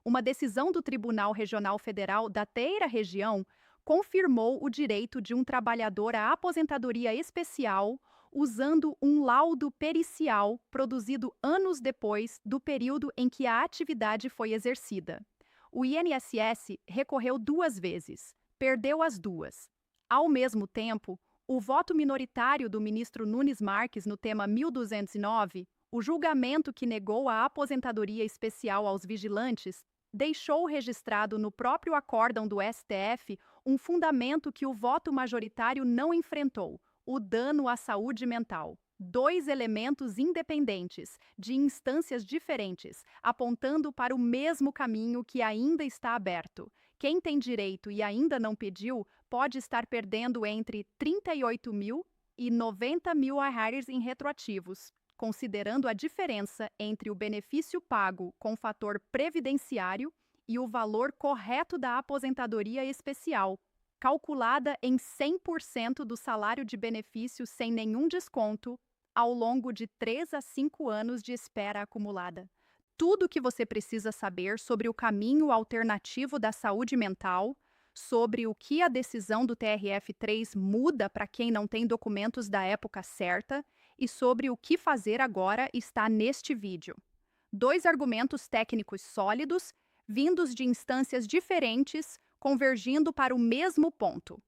uma decisão do Tribunal Regional Federal da Terceira Região confirmou o direito de um trabalhador à aposentadoria especial usando um laudo pericial produzido anos depois do período em que a atividade foi exercida. O INSS recorreu 2 vezes, perdeu as duas. Ao mesmo tempo, o voto minoritário do ministro Nunes Marques no tema 1209, o julgamento que negou a aposentadoria especial aos vigilantes, deixou registrado no próprio acórdão do STF um fundamento que o voto majoritário não enfrentou: o dano à saúde mental. Dois elementos independentes, de instâncias diferentes, apontando para o mesmo caminho que ainda está aberto. Quem tem direito e ainda não pediu pode estar perdendo entre 38 mil e 90 mil reais em retroativos, considerando a diferença entre o benefício pago com fator previdenciário e o valor correto da aposentadoria especial, calculada em 100% do salário de benefício sem nenhum desconto, ao longo de 3 a 5 anos de espera acumulada. Tudo o que você precisa saber sobre o caminho alternativo da saúde mental, sobre o que a decisão do TRF3 muda para quem não tem documentos da época certa e sobre o que fazer agora está neste vídeo. 2 argumentos técnicos sólidos, vindos de instâncias diferentes, convergindo para o mesmo ponto.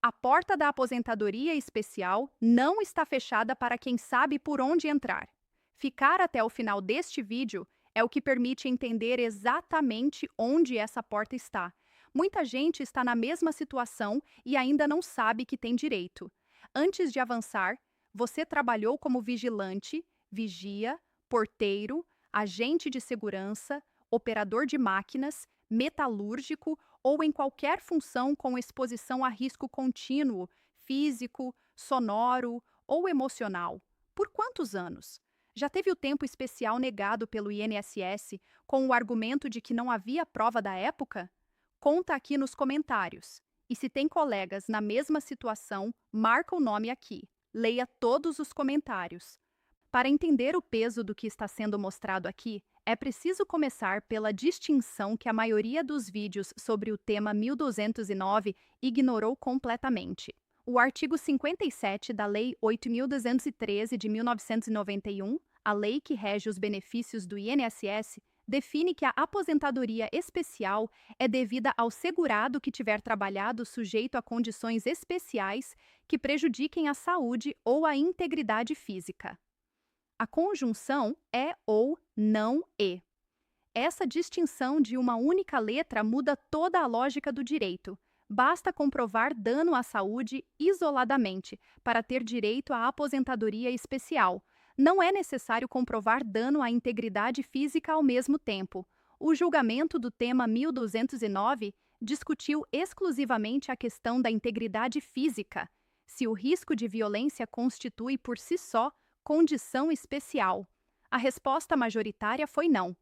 A porta da aposentadoria especial não está fechada para quem sabe por onde entrar. Ficar até o final deste vídeo é o que permite entender exatamente onde essa porta está. Muita gente está na mesma situação e ainda não sabe que tem direito. Antes de avançar, você trabalhou como vigilante, vigia, porteiro, agente de segurança, operador de máquinas, metalúrgico ou em qualquer função com exposição a risco contínuo, físico, sonoro ou emocional. Por quantos anos? Já teve o tempo especial negado pelo INSS com o argumento de que não havia prova da época? Conta aqui nos comentários. E se tem colegas na mesma situação, marca o nome aqui. Leia todos os comentários. Para entender o peso do que está sendo mostrado aqui, é preciso começar pela distinção que a maioria dos vídeos sobre o tema 1209 ignorou completamente. O artigo 57 da Lei 8.213 de 1991, a lei que rege os benefícios do INSS, define que a aposentadoria especial é devida ao segurado que tiver trabalhado sujeito a condições especiais que prejudiquem a saúde ou a integridade física. A conjunção é ou não e. Essa distinção de uma única letra muda toda a lógica do direito. Basta comprovar dano à saúde isoladamente para ter direito à aposentadoria especial. Não é necessário comprovar dano à integridade física ao mesmo tempo. O julgamento do tema 1209 discutiu exclusivamente a questão da integridade física, se o risco de violência constitui por si só condição especial. A resposta majoritária foi não,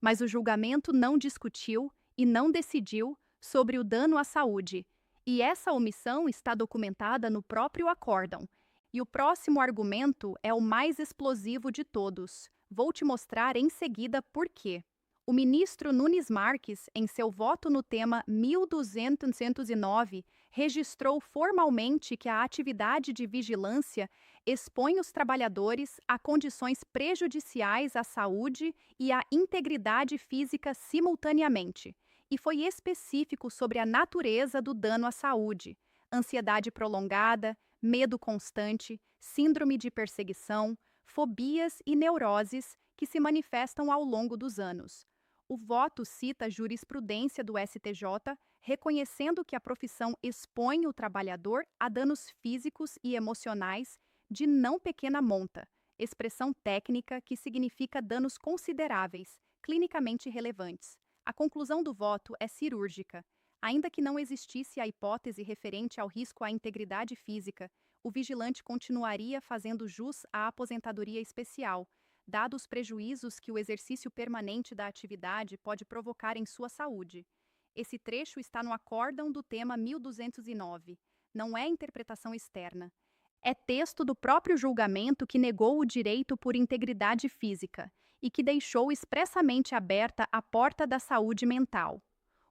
mas o julgamento não discutiu e não decidiu sobre o dano à saúde, e essa omissão está documentada no próprio acórdão. E o próximo argumento é o mais explosivo de todos. Vou te mostrar em seguida por quê. O ministro Nunes Marques, em seu voto no tema 1209, registrou formalmente que a atividade de vigilância expõe os trabalhadores a condições prejudiciais à saúde e à integridade física simultaneamente, e foi específico sobre a natureza do dano à saúde: ansiedade prolongada, medo constante, síndrome de perseguição, fobias e neuroses que se manifestam ao longo dos anos. O voto cita a jurisprudência do STJ, reconhecendo que a profissão expõe o trabalhador a danos físicos e emocionais de não pequena monta, expressão técnica que significa danos consideráveis, clinicamente relevantes. A conclusão do voto é cirúrgica. Ainda que não existisse a hipótese referente ao risco à integridade física, o vigilante continuaria fazendo jus à aposentadoria especial, dados os prejuízos que o exercício permanente da atividade pode provocar em sua saúde. Esse trecho está no acórdão do tema 1209. Não é interpretação externa. É texto do próprio julgamento que negou o direito por integridade física e que deixou expressamente aberta a porta da saúde mental.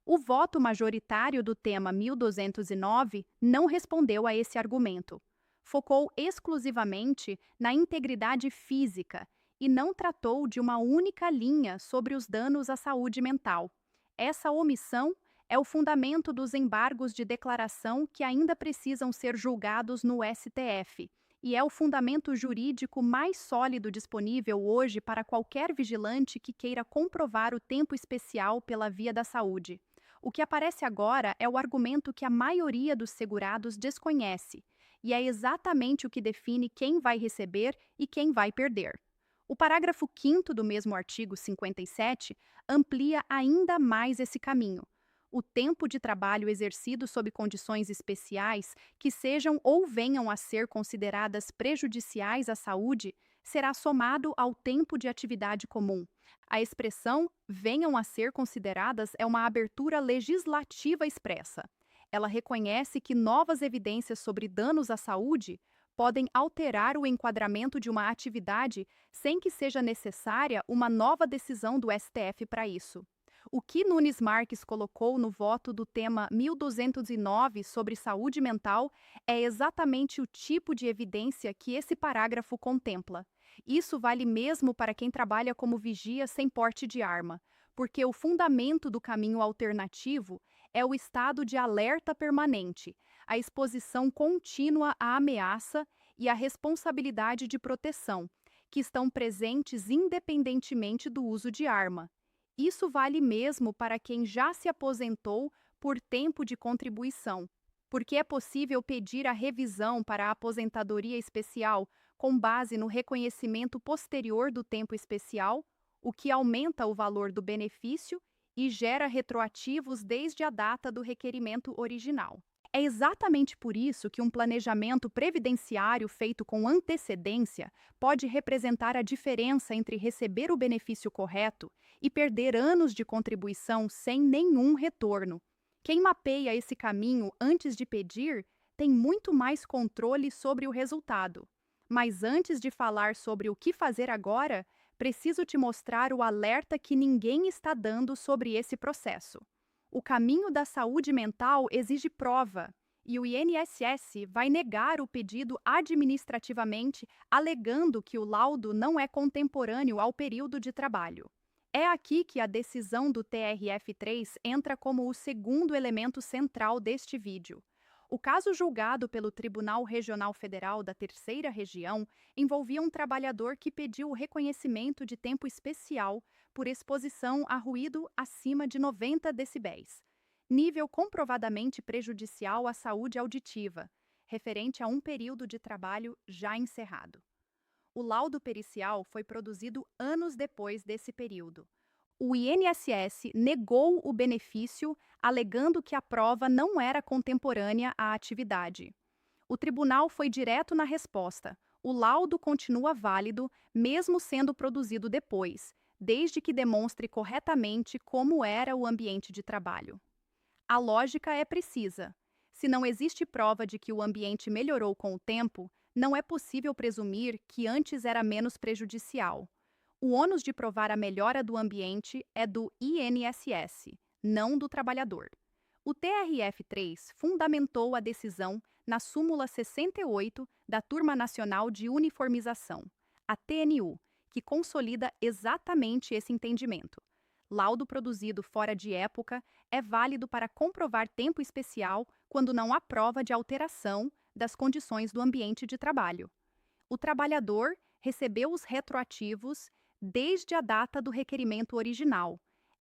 O voto majoritário do tema 1209 não respondeu a esse argumento. Focou exclusivamente na integridade física e não tratou de uma única linha sobre os danos à saúde mental. Essa omissão é o fundamento dos embargos de declaração que ainda precisam ser julgados no STF, e é o fundamento jurídico mais sólido disponível hoje para qualquer vigilante que queira comprovar o tempo especial pela via da saúde. O que aparece agora é o argumento que a maioria dos segurados desconhece, e é exatamente o que define quem vai receber e quem vai perder. O parágrafo 5º do mesmo artigo 57 amplia ainda mais esse caminho. O tempo de trabalho exercido sob condições especiais que sejam ou venham a ser consideradas prejudiciais à saúde será somado ao tempo de atividade comum. A expressão venham a ser consideradas é uma abertura legislativa expressa. Ela reconhece que novas evidências sobre danos à saúde podem alterar o enquadramento de uma atividade sem que seja necessária uma nova decisão do STF para isso. O que Nunes Marques colocou no voto do tema 1209 sobre saúde mental é exatamente o tipo de evidência que esse parágrafo contempla. Isso vale mesmo para quem trabalha como vigia sem porte de arma, porque o fundamento do caminho alternativo é o estado de alerta permanente, a exposição contínua à ameaça e a responsabilidade de proteção, que estão presentes independentemente do uso de arma. Isso vale mesmo para quem já se aposentou por tempo de contribuição, porque é possível pedir a revisão para a aposentadoria especial com base no reconhecimento posterior do tempo especial, o que aumenta o valor do benefício e gera retroativos desde a data do requerimento original. É exatamente por isso que um planejamento previdenciário feito com antecedência pode representar a diferença entre receber o benefício correto e perder anos de contribuição sem nenhum retorno. Quem mapeia esse caminho antes de pedir tem muito mais controle sobre o resultado. Mas antes de falar sobre o que fazer agora, preciso te mostrar o alerta que ninguém está dando sobre esse processo. O caminho da saúde mental exige prova, e o INSS vai negar o pedido administrativamente, alegando que o laudo não é contemporâneo ao período de trabalho. É aqui que a decisão do TRF3 entra como o segundo elemento central deste vídeo. O caso julgado pelo Tribunal Regional Federal da Terceira Região envolvia um trabalhador que pediu o reconhecimento de tempo especial por exposição a ruído acima de 90 decibéis, nível comprovadamente prejudicial à saúde auditiva, referente a um período de trabalho já encerrado. O laudo pericial foi produzido anos depois desse período. O INSS negou o benefício, alegando que a prova não era contemporânea à atividade. O tribunal foi direto na resposta. O laudo continua válido, mesmo sendo produzido depois, desde que demonstre corretamente como era o ambiente de trabalho. A lógica é precisa. Se não existe prova de que o ambiente melhorou com o tempo, não é possível presumir que antes era menos prejudicial. O ônus de provar a melhora do ambiente é do INSS, não do trabalhador. O TRF3 fundamentou a decisão na súmula 68 da Turma Nacional de Uniformização, a TNU, que consolida exatamente esse entendimento. Laudo produzido fora de época é válido para comprovar tempo especial quando não há prova de alteração das condições do ambiente de trabalho. O trabalhador recebeu os retroativos desde a data do requerimento original.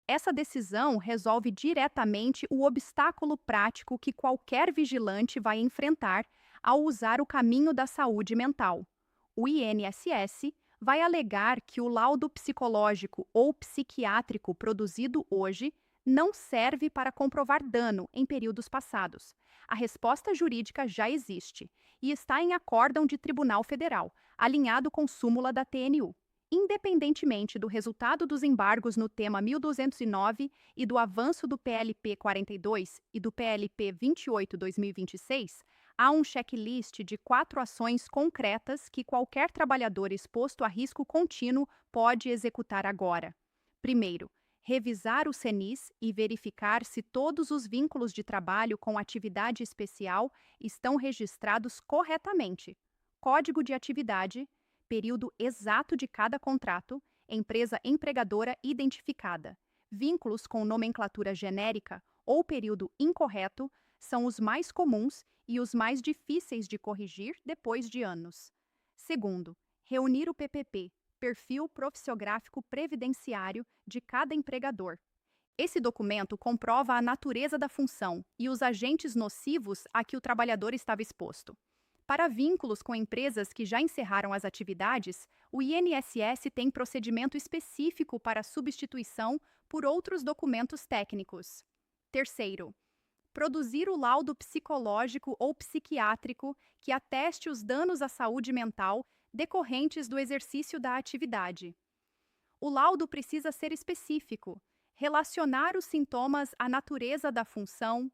Essa decisão resolve diretamente o obstáculo prático que qualquer vigilante vai enfrentar ao usar o caminho da saúde mental. O INSS vai alegar que o laudo psicológico ou psiquiátrico produzido hoje não serve para comprovar dano em períodos passados. A resposta jurídica já existe e está em acórdão de Tribunal Federal, alinhado com súmula da TNU. Independentemente do resultado dos embargos no tema 1209 e do avanço do PLP 42 e do PLP 28/2026, Há um checklist de 4 ações concretas que qualquer trabalhador exposto a risco contínuo pode executar agora. Primeiro, revisar o CNIS e verificar se todos os vínculos de trabalho com atividade especial estão registrados corretamente. Código de atividade, período exato de cada contrato, empresa empregadora identificada. Vínculos com nomenclatura genérica ou período incorreto são os mais comuns e os mais difíceis de corrigir depois de anos. Segundo, reunir o PPP, Perfil Profissiográfico Previdenciário, de cada empregador. Esse documento comprova a natureza da função e os agentes nocivos a que o trabalhador estava exposto. Para vínculos com empresas que já encerraram as atividades, o INSS tem procedimento específico para substituição por outros documentos técnicos. Terceiro, produzir o laudo psicológico ou psiquiátrico que ateste os danos à saúde mental decorrentes do exercício da atividade. O laudo precisa ser específico, relacionar os sintomas à natureza da função,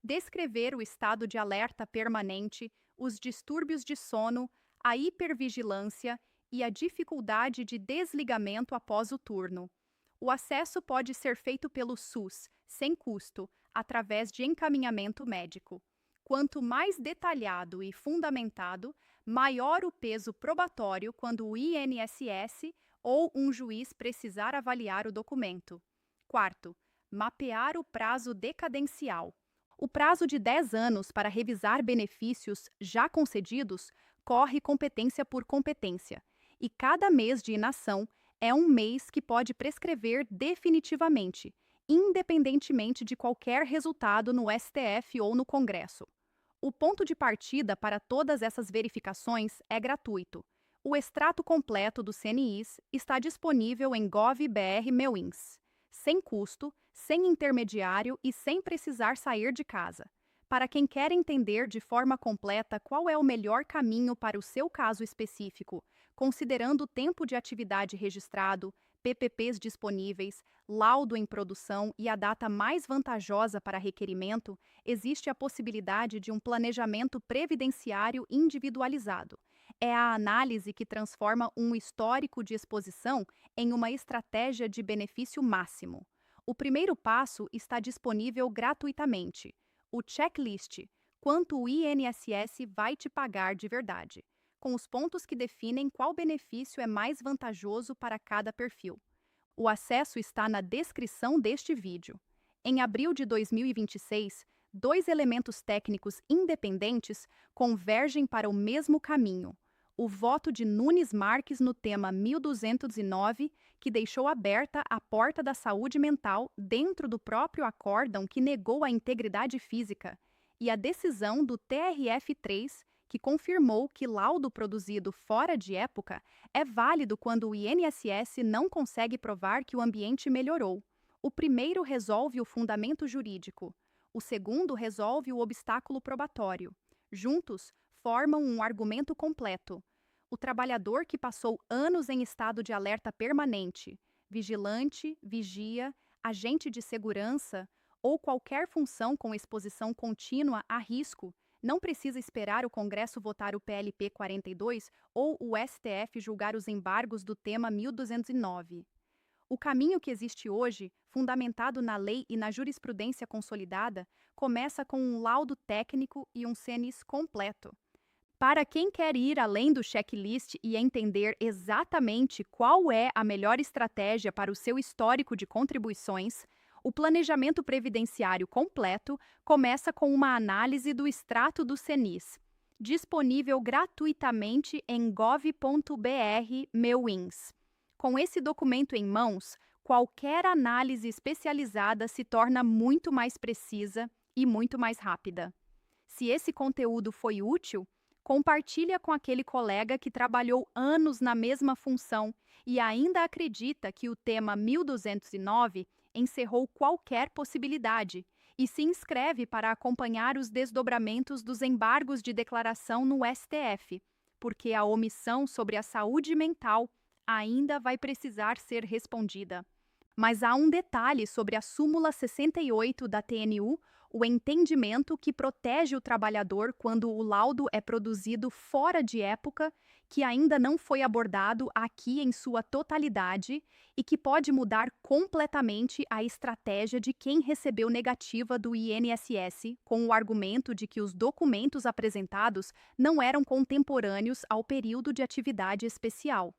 descrever o estado de alerta permanente, os distúrbios de sono, a hipervigilância e a dificuldade de desligamento após o turno. O acesso pode ser feito pelo SUS, sem custo, através de encaminhamento médico. Quanto mais detalhado e fundamentado, maior o peso probatório quando o INSS ou um juiz precisar avaliar o documento. Quarto, mapear o prazo decadencial. O prazo de 10 anos para revisar benefícios já concedidos corre competência por competência, e cada mês de inação é um mês que pode prescrever definitivamente, independentemente de qualquer resultado no STF ou no Congresso. O ponto de partida para todas essas verificações é gratuito. O extrato completo do CNIs está disponível em gov.br/meuins, sem custo, sem intermediário e sem precisar sair de casa. Para quem quer entender de forma completa qual é o melhor caminho para o seu caso específico, considerando o tempo de atividade registrado, PPPs disponíveis, laudo em produção e a data mais vantajosa para requerimento, existe a possibilidade de um planejamento previdenciário individualizado. É a análise que transforma um histórico de exposição em uma estratégia de benefício máximo. O primeiro passo está disponível gratuitamente. O checklist, quanto o INSS vai te pagar de verdade, com os pontos que definem qual benefício é mais vantajoso para cada perfil. O acesso está na descrição deste vídeo. Em abril de 2026, 2 elementos técnicos independentes convergem para o mesmo caminho. O voto de Nunes Marques no tema 1209, que deixou aberta a porta da saúde mental dentro do próprio acórdão que negou a integridade física, e a decisão do TRF3, que confirmou que laudo produzido fora de época é válido quando o INSS não consegue provar que o ambiente melhorou. O primeiro resolve o fundamento jurídico, o segundo resolve o obstáculo probatório. Juntos, formam um argumento completo. O trabalhador que passou anos em estado de alerta permanente, vigilante, vigia, agente de segurança ou qualquer função com exposição contínua a risco, não precisa esperar o Congresso votar o PLP 42 ou o STF julgar os embargos do tema 1209. O caminho que existe hoje, fundamentado na lei e na jurisprudência consolidada, começa com um laudo técnico e um CNIS completo. Para quem quer ir além do checklist e entender exatamente qual é a melhor estratégia para o seu histórico de contribuições, o planejamento previdenciário completo começa com uma análise do extrato do CNIS, disponível gratuitamente em gov.br/meuins. Com esse documento em mãos, qualquer análise especializada se torna muito mais precisa e muito mais rápida. Se esse conteúdo foi útil, compartilha com aquele colega que trabalhou anos na mesma função e ainda acredita que o tema 1209 encerrou qualquer possibilidade e se inscreve para acompanhar os desdobramentos dos embargos de declaração no STF, porque a omissão sobre a saúde mental ainda vai precisar ser respondida. Mas há um detalhe sobre a súmula 68 da TNU, o entendimento que protege o trabalhador quando o laudo é produzido fora de época, que ainda não foi abordado aqui em sua totalidade e que pode mudar completamente a estratégia de quem recebeu negativa do INSS, com o argumento de que os documentos apresentados não eram contemporâneos ao período de atividade especial.